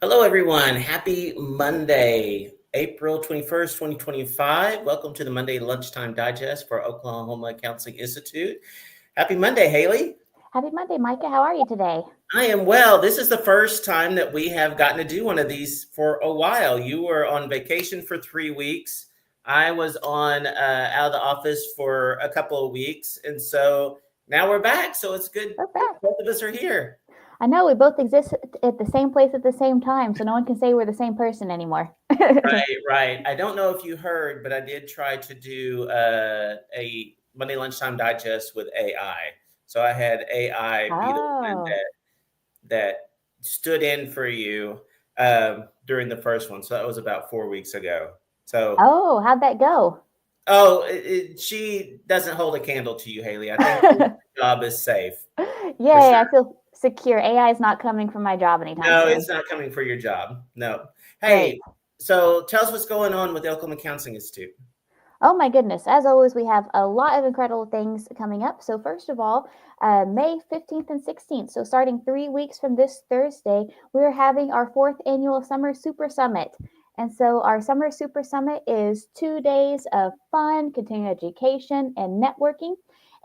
Hello, everyone. Happy Monday, April 21st, 2025. Welcome to the Monday Lunchtime Digest for Oklahoma Counseling Institute. Happy Monday, Hayley. Happy Monday, Micah. How are you today? I am well. This is the first time that we have gotten to do one of these for a while. You were on vacation for 3 weeks. I was on out of the office for a couple of weeks. And so now we're back. So it's good. We're back. Both of us are here. I know we both exist at the same place at the same time, so no one can say we're the same person anymore. Right, right. I don't know if you heard, but I did try to do a Monday Lunchtime Digest with AI. So I had AI be the one Oh, that stood in for you during the first one. So that was about 4 weeks ago. So, oh, how'd that go? she doesn't hold a candle to you, Hayley. I think your job is safe for Yay, sure. I feel secure. AI is not coming for my job anytime No, soon. it's not coming for your job. No. Great. Hey, so tell us what's going on with the Oklahoma Counseling Institute. Oh my goodness. As always, we have a lot of incredible things coming up. So, first of all, May 15th and 16th. So, starting 3 weeks from this Thursday, we're having our fourth annual Summer Super Summit. And so, our Summer Super Summit is 2 days of fun, continuing education, and networking.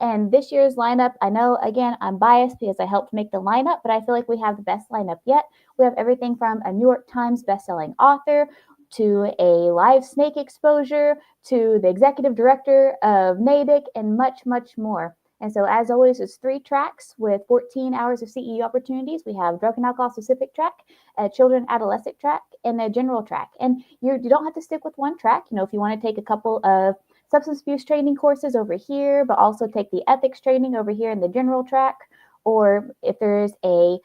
And this year's lineup, I know, again, I'm biased because I helped make the lineup, but I feel like we have the best lineup yet. We have everything from a New York Times bestselling author to a live snake exposure to the executive director of NADIC, and much, much more. And so, as always, it's 3 tracks with 14 hours of CEU opportunities. We have drug and alcohol specific track, a children adolescent track, and a general track. And you don't have to stick with one track. You know, if you want to take a couple of substance abuse training courses over here, but also take the ethics training over here in the general track, or if there's a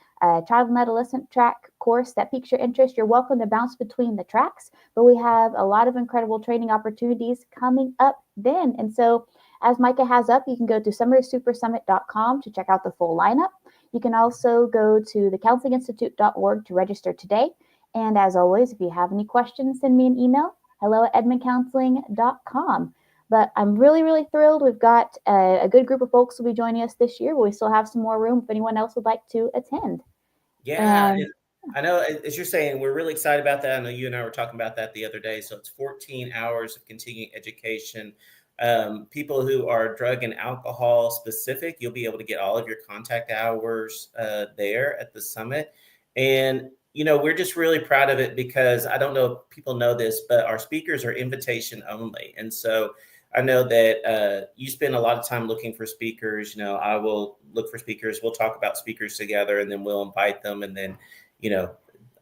child and adolescent track course that piques your interest, you're welcome to bounce between the tracks. But we have a lot of incredible training opportunities coming up then. And so, as Micah has up, you can go to summersupersummit.com to check out the full lineup. You can also go to thecounselinginstitute.org to register today. And as always, if you have any questions, send me an email, hello@edmondcounseling.com. But I'm really, really thrilled. We've got a good group of folks will be joining us this year, but we still have some more room if anyone else would like to attend. Yeah, And and I know as you're saying, we're really excited about that. I know you and I were talking about that the other day. So it's 14 hours of continuing education. People who are drug and alcohol specific, you'll be able to get all of your contact hours there at the summit. And we're just really proud of it because I don't know if people know this, but our speakers are invitation only. And so I know that you spend a lot of time looking for speakers. I will look for speakers. We'll talk about speakers together, and then we'll invite them. And then, you know,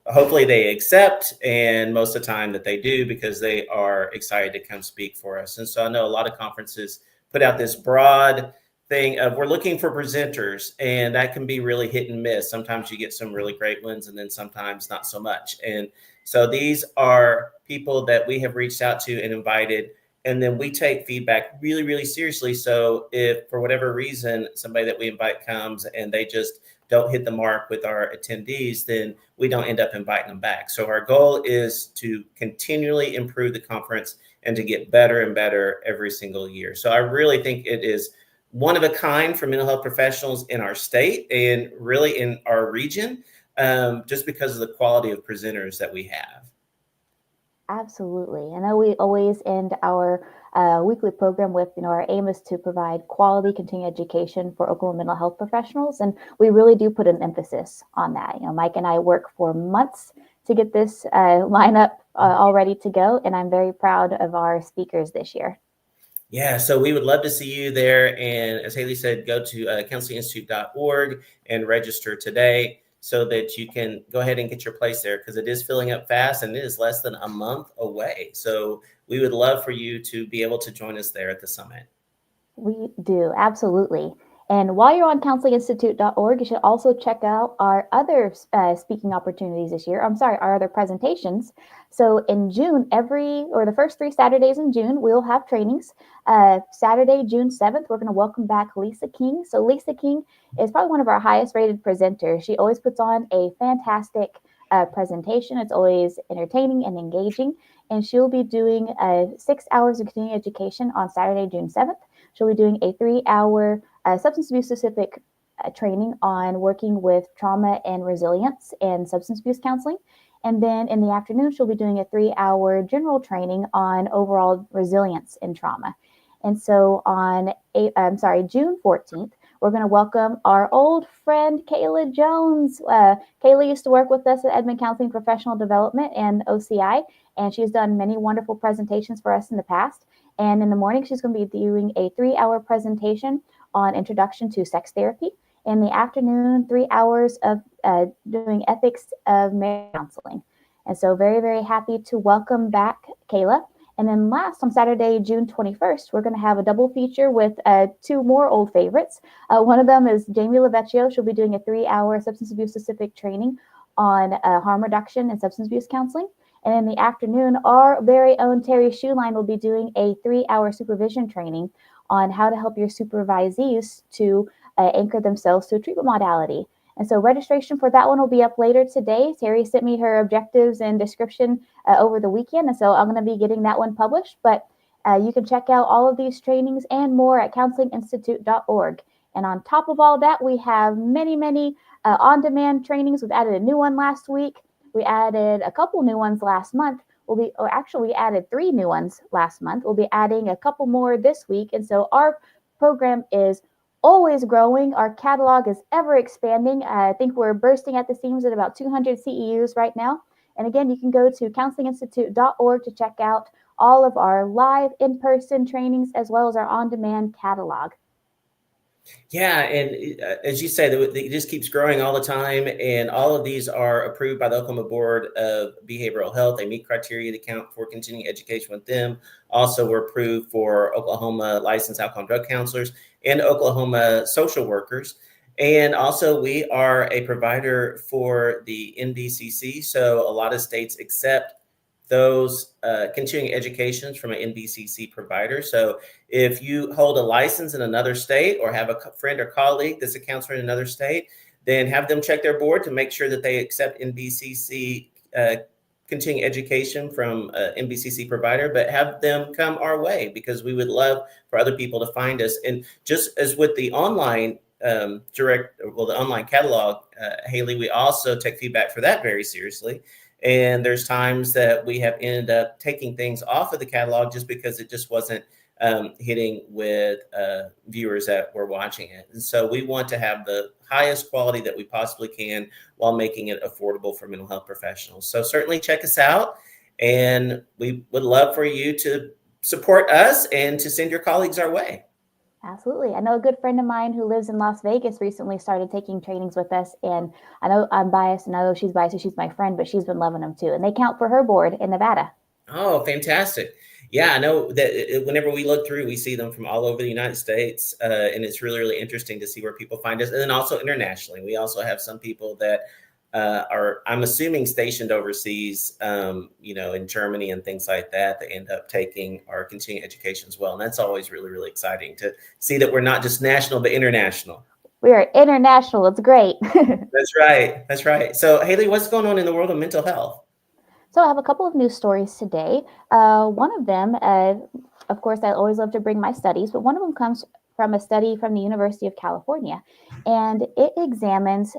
hopefully they accept. And most of the time that they do because they are excited to come speak for us. And so I know a lot of conferences put out this broad thing of we're looking for presenters, and that can be really hit and miss. Sometimes you get some really great ones, and then sometimes not so much. And so these are people that we have reached out to and invited, and then we take feedback really, really seriously. So if for whatever reason somebody that we invite comes and they just don't hit the mark with our attendees, then we don't end up inviting them back. So our goal is to continually improve the conference and to get better and better every single year. So I really think it is one of a kind for mental health professionals in our state and really in our region, just because of the quality of presenters that we have. absolutely. I know we always end our weekly program with, our aim is to provide quality continuing education for Oklahoma mental health professionals. And we really do put an emphasis on that. Mike and I work for months to get this lineup all ready to go. And I'm very proud of our speakers this year. Yeah, so we would love to see you there. And as Hayley said, go to counselinginstitute.org and register today so that you can go ahead and get your place there because it is filling up fast and it is less than a month away. So we would love for you to be able to join us there at the summit. We do, absolutely. And while you're on counselinginstitute.org, you should also check out our other speaking opportunities this year. I'm sorry, our other presentations. So in June, the first 3 Saturdays in June, we'll have trainings. Saturday, June 7th, we're going to welcome back Lisa King. So Lisa King is probably one of our highest rated presenters. She always puts on a fantastic presentation. It's always entertaining and engaging. And she'll be doing 6 hours of continuing education on Saturday, June 7th. She'll be doing a 3 hour substance abuse specific training on working with trauma and resilience and substance abuse counseling. And then in the afternoon, she'll be doing a 3 hour general training on overall resilience in trauma. And so on June 14th, we're going to welcome our old friend Kayla Jones. Kayla used to work with us at Edmond Counseling Professional Development and OCI, and she's done many wonderful presentations for us in the past. And in the morning, she's going to be doing a 3 hour presentation on introduction to sex therapy. In the afternoon, 3 hours of doing ethics of marriage counseling. And so, very, very happy to welcome back Kayla. And then last, on Saturday, June 21st, we're going to have a double feature with two more old favorites. One of them is Jamie Lavecchio. She'll be doing a 3 hour substance abuse specific training on harm reduction and substance abuse counseling. And in the afternoon, our very own Terry Shoeline will be doing a 3 hour supervision training on how to help your supervisees to anchor themselves to a treatment modality. And so registration for that one will be up later today. Terry sent me her objectives and description over the weekend, and so I'm going to be getting that one published. But you can check out all of these trainings and more at counselinginstitute.org. And on top of all that, we have many, many on-demand trainings. We've added a new one last week. We added a couple new ones last month. We added 3 new ones last month. We'll be adding a couple more this week. And so our program is always growing. Our catalog is ever expanding. I think we're bursting at the seams at about 200 CEUs right now. And again, you can go to counselinginstitute.org to check out all of our live in-person trainings as well as our on-demand catalog. Yeah, and as you say, it just keeps growing all the time, and all of these are approved by the Oklahoma Board of Behavioral Health. They meet criteria to count for continuing education with them. Also, we're approved for Oklahoma licensed alcohol and drug counselors and Oklahoma social workers. And also, we are a provider for the NBCC, so a lot of states accept those continuing educations from an NBCC provider. So if you hold a license in another state or have a friend or colleague that's a counselor in another state, then have them check their board to make sure that they accept NBCC continuing education from an NBCC provider, but have them come our way because we would love for other people to find us. And just as with the online the online catalog, Hayley, we also take feedback for that very seriously. And there's times that we have ended up taking things off of the catalog just because it just wasn't hitting with viewers that were watching it. And so we want to have the highest quality that we possibly can while making it affordable for mental health professionals. So certainly check us out. And we would love for you to support us and to send your colleagues our way. Absolutely. I know a good friend of mine who lives in Las Vegas recently started taking trainings with us. And I know I'm biased and I know she's biased. She's my friend, but she's been loving them too. And they count for her board in Nevada. Oh, fantastic. Yeah, I know that whenever we look through, we see them from all over the United States. And it's really, really interesting to see where people find us. And then also internationally, we also have some people that are, I'm assuming, stationed overseas, in Germany and things like that, that end up taking our continuing education as well. And that's always really, really exciting to see that we're not just national, but international. We are international. It's great. That's right. That's right. So, Hayley, what's going on in the world of mental health? So I have a couple of news stories today. One of them, of course, I always love to bring my studies, but one of them comes from a study from the University of California, and it examines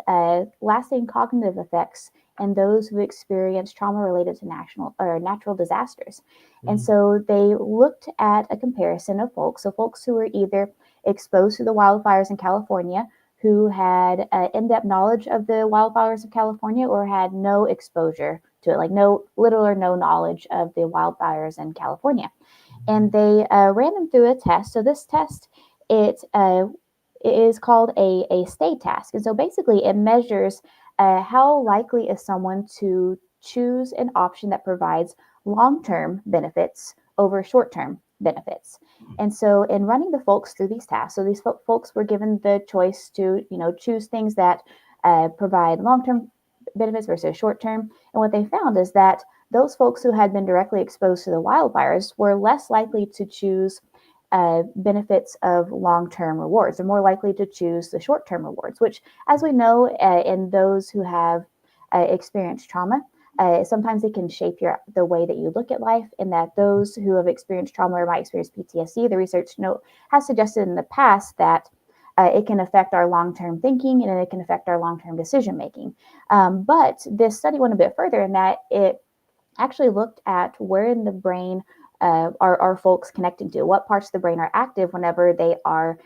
lasting cognitive effects in those who experience trauma related to natural disasters. Mm-hmm. And so they looked at a comparison of folks who were either exposed to the wildfires in California, who had in-depth knowledge of the wildfires of California, or had no exposure to it, like no little or no knowledge of the wildfires in California. And they ran them through a test. So this test, it is called a stay task. And so basically it measures how likely is someone to choose an option that provides long-term benefits over short-term benefits. And so in running the folks through these tasks, so these folks were given the choice to, choose things that provide long-term benefits versus short-term. And what they found is that those folks who had been directly exposed to the wildfires were less likely to choose benefits of long-term rewards. They're more likely to choose the short-term rewards, which, as we know, in those who have experienced trauma, sometimes it can shape the way that you look at life, and that those who have experienced trauma or might experience PTSD, the research has suggested in the past that it can affect our long-term thinking and it can affect our long-term decision making. But this study went a bit further in that it actually looked at where in the brain are folks connecting to, what parts of the brain are active whenever they are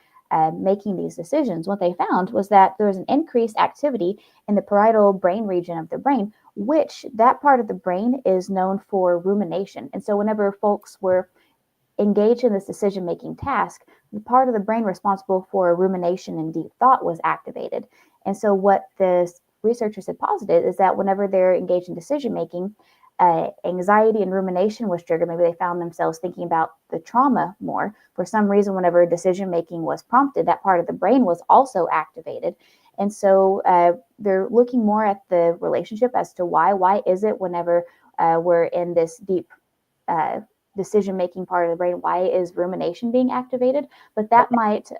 making these decisions. What they found was that there was an increased activity in the parietal brain region of the brain, which that part of the brain is known for rumination. And so whenever folks were engaged in this decision making task, the part of the brain responsible for rumination and deep thought was activated. And so, what the researchers had posited is that whenever they're engaged in decision making, anxiety and rumination was triggered. Maybe they found themselves thinking about the trauma more. For some reason, whenever decision making was prompted, that part of the brain was also activated. And so they're looking more at the relationship as to why. Why is it whenever we're in this deep decision making part of the brain, why is rumination being activated? But that might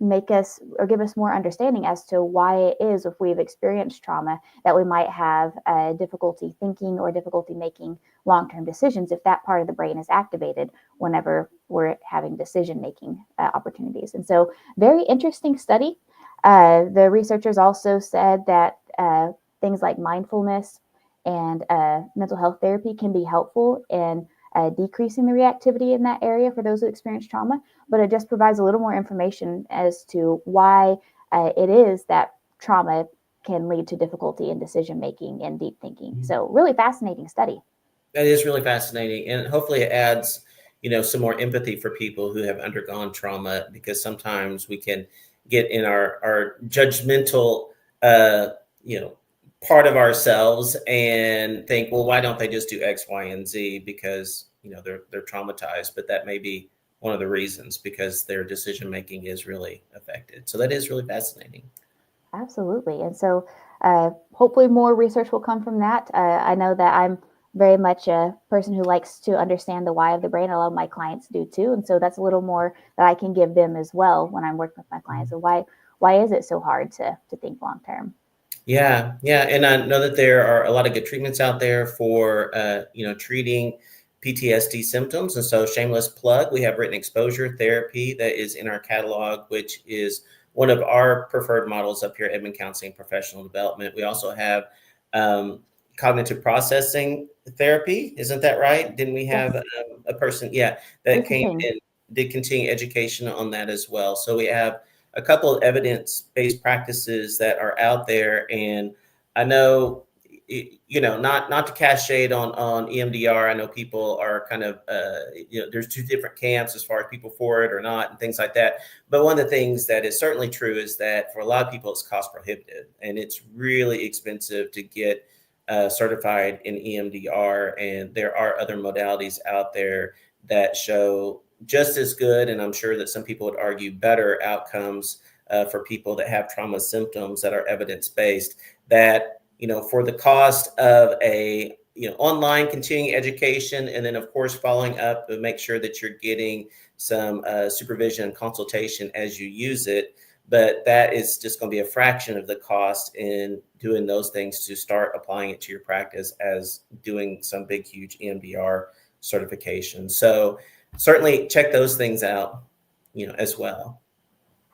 make us or give us more understanding as to why it is, if we've experienced trauma, that we might have difficulty thinking or difficulty making long-term decisions if that part of the brain is activated whenever we're having decision making opportunities. And so very interesting study. The researchers also said that things like mindfulness and mental health therapy can be helpful in decreasing the reactivity in that area for those who experience trauma, but it just provides a little more information as to why it is that trauma can lead to difficulty in decision making and deep thinking. So really fascinating study. That is really fascinating, and hopefully it adds, some more empathy for people who have undergone trauma, because sometimes we can get in our judgmental, part of ourselves and think, well, why don't they just do X, Y, and Z? Because they're traumatized, but that may be one of the reasons, because their decision making is really affected. So that is really fascinating. Absolutely, and so hopefully more research will come from that. I know that I'm very much a person who likes to understand the why of the brain. A lot of my clients do too, and so that's a little more that I can give them as well when I'm working with my clients. So why is it so hard to think long term? Yeah, and I know that there are a lot of good treatments out there for treating PTSD symptoms. And so, shameless plug, we have written exposure therapy that is in our catalog, which is one of our preferred models up here at Edmond Counseling Professional Development. We also have cognitive processing therapy. Isn't that right? Didn't we have Yes. a person, that came King. in, did continuing education on that as well. So we have a couple of evidence-based practices that are out there. And I know, not to cast shade on EMDR. I know people are kind of, there's two different camps as far as people for it or not and things like that. But one of the things that is certainly true is that for a lot of people, it's cost prohibitive, and it's really expensive to get certified in EMDR. And there are other modalities out there that show just as good, and I'm sure that some people would argue better outcomes for people that have trauma symptoms that are evidence-based, that, for the cost of a, online continuing education, and then of course following up to make sure that you're getting some supervision and consultation as you use it. But that is just going to be a fraction of the cost in doing those things to start applying it to your practice as doing some big, huge EMDR certification. So certainly check those things out, as well.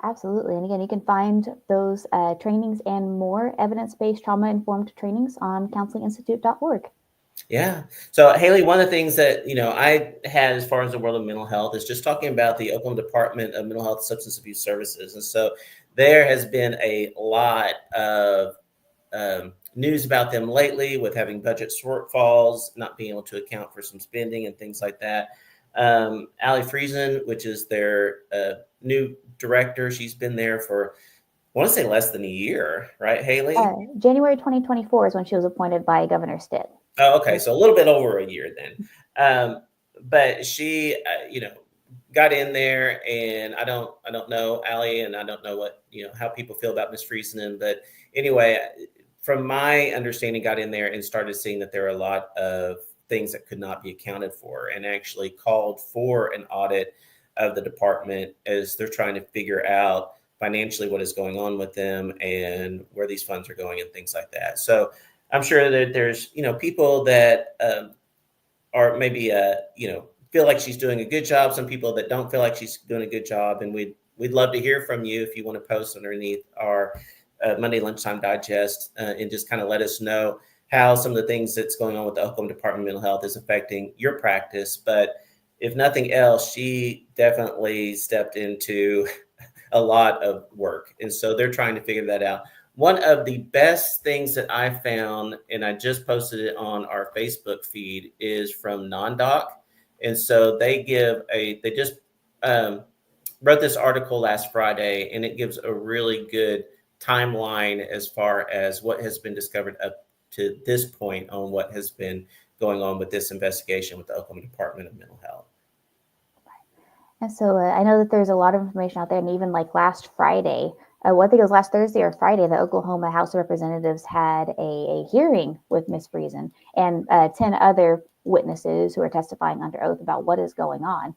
Absolutely. And again, you can find those trainings and more evidence-based trauma-informed trainings on counselinginstitute.org. Yeah. So Hayley, one of the things that, I had as far as the world of mental health is just talking about the Oklahoma Department of Mental Health and Substance Abuse Services. And so there has been a lot of news about them lately, with having budget shortfalls, not being able to account for some spending and things like that. Allie Friesen, which is their new director, she's been there for, I want to say, less than a year, right, Hayley? January 2024 is when she was appointed by Governor Stitt. Oh, okay. So a little bit over a year then. But she, got in there, and I don't know Allie, and I don't know what, how people feel about Miss Friesen. But anyway, from my understanding, got in there and started seeing that there are a lot of things that could not be accounted for, and actually called for an audit of the department as they're trying to figure out financially what is going on with them and where these funds are going and things like that. So I'm sure that there's, people that are maybe, feel like she's doing a good job. Some people that don't feel like she's doing a good job. And we'd we'd love to hear from you if you want to post underneath our Monday Lunchtime Digest and just kind of let us know how some of the things that's going on with the Oklahoma Department of Mental Health is affecting your practice. But if nothing else, she definitely stepped into a lot of work. And so they're trying to figure that out. One of the best things that I found, and I just posted it on our Facebook feed, is from NonDoc. And so they just um, wrote this article last Friday, and it gives a really good timeline as far as what has been discovered up to this point on what has been going on with this investigation with the Oklahoma Department of Mental Health. And so I know that there's a lot of information out there, and even like last Friday, I think it was last Thursday or Friday, the Oklahoma House of Representatives had a hearing with Ms. Friesen and 10 other witnesses who are testifying under oath about what is going on.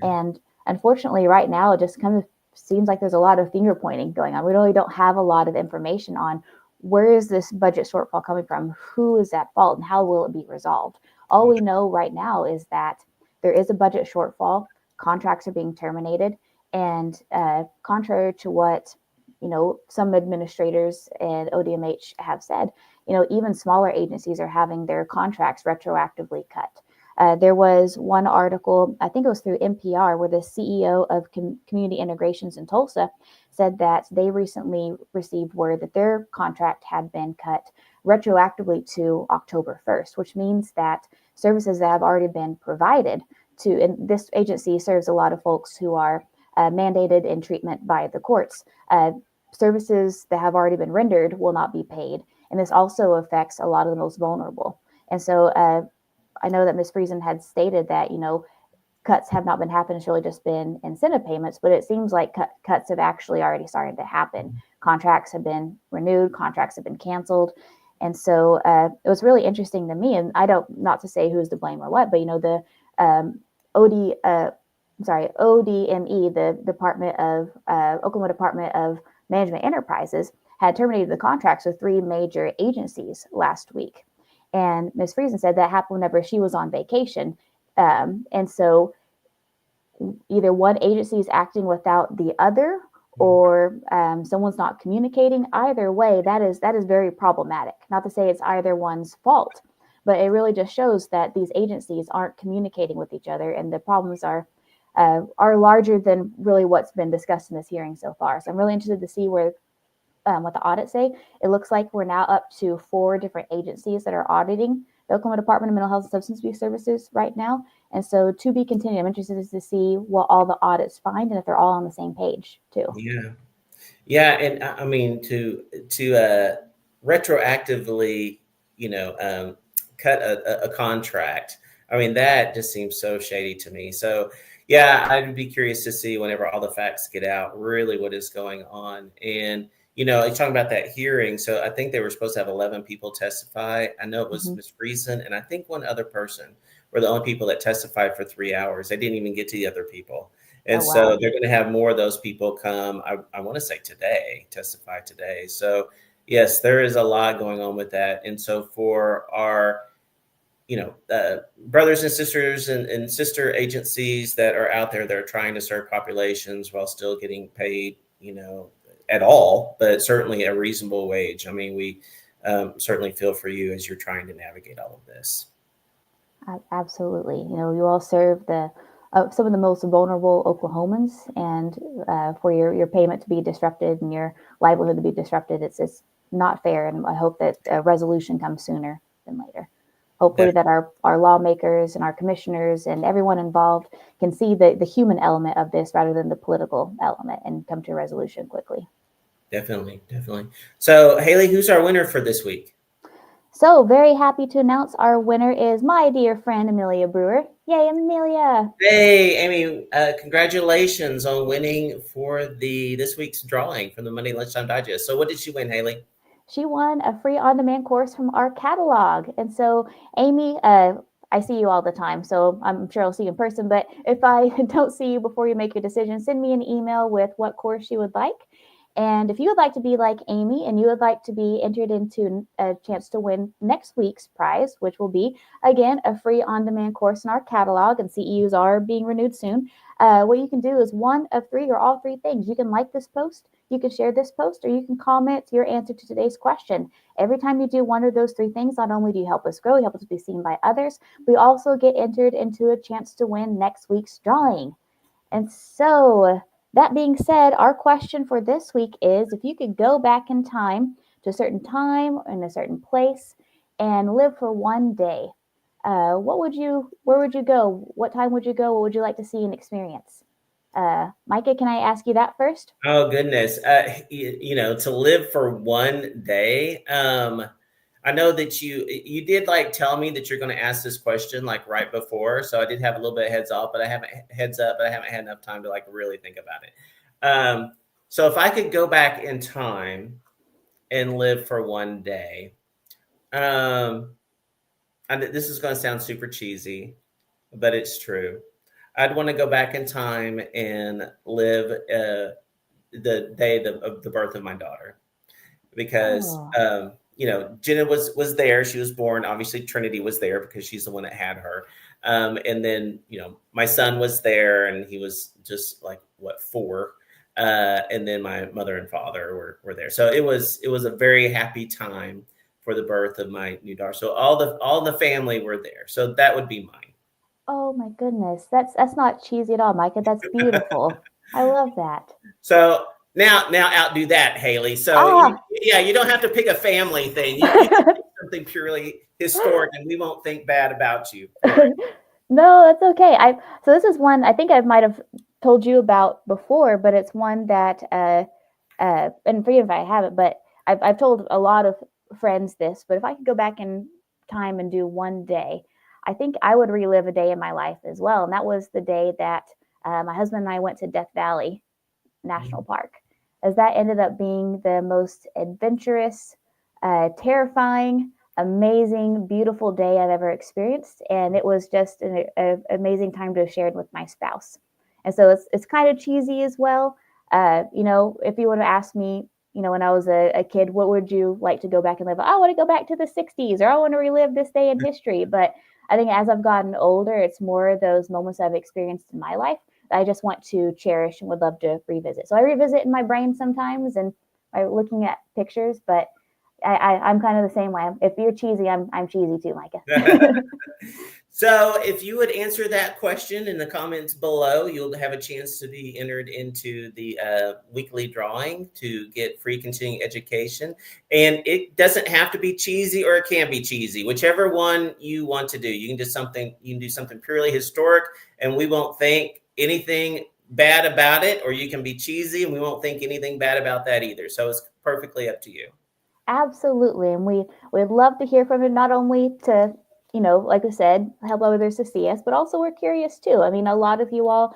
Yeah. And unfortunately, right now, it just kind of seems like there's a lot of finger pointing going on. We really don't have a lot of information on where is this budget shortfall coming from, who is at fault, and how will it be resolved. All we know right now is that there is a budget shortfall. Contracts are being terminated, and contrary to what some administrators and ODMH have said, even smaller agencies are having their contracts retroactively cut. There was one article, I think it was through NPR, where the CEO of Community Integrations in Tulsa said that they recently received word that their contract had been cut retroactively to October 1st, which means that services that have already been provided to, and this agency serves a lot of folks who are mandated in treatment by the courts. Services that have already been rendered will not be paid. And this also affects a lot of the most vulnerable. And so I know that Ms. Friesen had stated that, cuts have not been happening. It's really just been incentive payments, but it seems like cuts have actually already started to happen. Contracts have been renewed, contracts have been canceled. And so it was really interesting to me, and not to say who's to blame or what, but, the ODME, the Department of Oklahoma Department of Management Enterprises, had terminated the contracts with 3 major agencies last week. And Ms. Friesen said that happened whenever she was on vacation. And so either one agency is acting without the other, or someone's not communicating. Either way, that is very problematic. Not to say it's either one's fault, but it really just shows that these agencies aren't communicating with each other, and the problems are larger than really what's been discussed in this hearing so far. So I'm really interested to see what the audits say. It looks like we're now up to 4 different agencies that are auditing the Oklahoma Department of Mental Health and Substance Abuse Services right now. And so to be continued, I'm interested to see what all the audits find and if they're all on the same page too. Yeah. And I mean, to retroactively, cut a contract. I mean, that just seems so shady to me. So yeah, I'd be curious to see whenever all the facts get out, really what is going on. And you're talking about that hearing. So I think they were supposed to have 11 people testify. I know it was Ms. Friesen and I think one other person were the only people that testified for 3 hours. They didn't even get to the other people. And so they're going to have more of those people come, I want to say testify today. So yes, there is a lot going on with that. And so for our, brothers and sisters and sister agencies that are out there that are trying to serve populations while still getting paid, at all, but certainly a reasonable wage. I mean, we certainly feel for you as you're trying to navigate all of this. Absolutely. You all serve some of the most vulnerable Oklahomans, and for your payment to be disrupted and your livelihood to be disrupted, it's not fair. And I hope that a resolution comes sooner than later. Hopefully that our lawmakers and our commissioners and everyone involved can see the human element of this rather than the political element and come to a resolution quickly. Definitely. So, Hayley, who's our winner for this week? So very happy to announce our winner is my dear friend, Amelia Brewer. Yay, Amelia. Hey, Amy, congratulations on winning for this week's drawing from the Monday Lunchtime Digest. So what did she win, Hayley? She won a free on-demand course from our catalog. And so, Amy, I see you all the time, so I'm sure I'll see you in person. But if I don't see you before you make your decision, send me an email with what course you would like. And if you would like to be like Amy and you would like to be entered into a chance to win next week's prize, which will be, again, a free on demand course in our catalog, and CEUs are being renewed soon, what you can do is one of three or all three things. You can like this post, you can share this post, or you can comment your answer to today's question. Every time you do one of those three things, not only do you help us grow, you help us be seen by others, we also get entered into a chance to win next week's drawing. And so, that being said, our question for this week is if you could go back in time to a certain time in a certain place and live for one day, where would you go? What time would you go? What would you like to see and experience? Micah, can I ask you that first? Oh goodness. To live for one day. I know that you did like tell me that you're going to ask this question like right before, so I did have a little bit of heads up, but I haven't had enough time to like really think about it. So if I could go back in time and live for one day, and this is going to sound super cheesy, but it's true. I'd want to go back in time and live the day of the birth of my daughter, because Oh. Jenna was there. She was born. Obviously, Trinity was there because she's the one that had her. And then my son was there, and he was just like 4. And then my mother and father were there. So it was a very happy time for the birth of my new daughter. So all the family were there. So that would be mine. Oh my goodness. That's not cheesy at all, Micah. That's beautiful. I love that. So now outdo that, Hayley. So Ah. you don't have to pick a family thing. You can pick something purely historic, and we won't think bad about you for it. No, that's okay. So this is one I think I might have told you about before, but it's one that and forgive if I haven't, but I've told a lot of friends this. But if I could go back in time and do one day, I think I would relive a day in my life as well, and that was the day that my husband and I went to Death Valley National Park, as that ended up being the most adventurous, terrifying, amazing, beautiful day I've ever experienced, and it was just an amazing time to have shared with my spouse. And so it's kind of cheesy as well. If you would have asked me, when I was a kid, what would you like to go back and live? I want to go back to the '60s, or I want to relive this day in history. But I think as I've gotten older, it's more those moments I've experienced in my life I just want to cherish and would love to revisit. So I revisit in my brain sometimes and by looking at pictures, but I'm kind of the same way. If you're cheesy, I'm cheesy too, Micah. So if you would answer that question in the comments below, you'll have a chance to be entered into the weekly drawing to get free continuing education. And it doesn't have to be cheesy, or it can be cheesy, whichever one you want to do. You can do something purely historic, and we won't think anything bad about it, or you can be cheesy and we won't think anything bad about that either. So it's perfectly up to you. Absolutely. And we'd love to hear from you, not only to, like I said, help others to see us, but also we're curious too. I mean, a lot of you all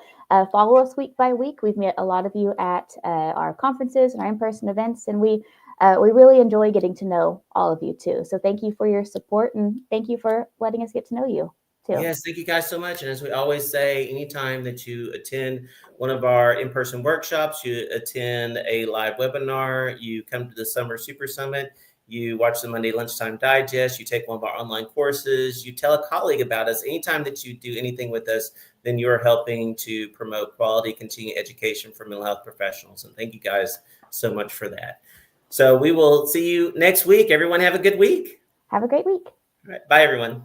follow us week by week. We've met a lot of you at our conferences and our in-person events, and we really enjoy getting to know all of you too. So thank you for your support, and thank you for letting us get to know you too. Yes, thank you guys so much. And as we always say, anytime that you attend one of our in-person workshops, you attend a live webinar, you come to the Summer Super Summit, you watch the Monday Lunchtime Digest, you take one of our online courses, you tell a colleague about us. Anytime that you do anything with us, then you're helping to promote quality continuing education for mental health professionals. And thank you guys so much for that. So we will see you next week. Everyone have a good week. Have a great week. All right. Bye, everyone.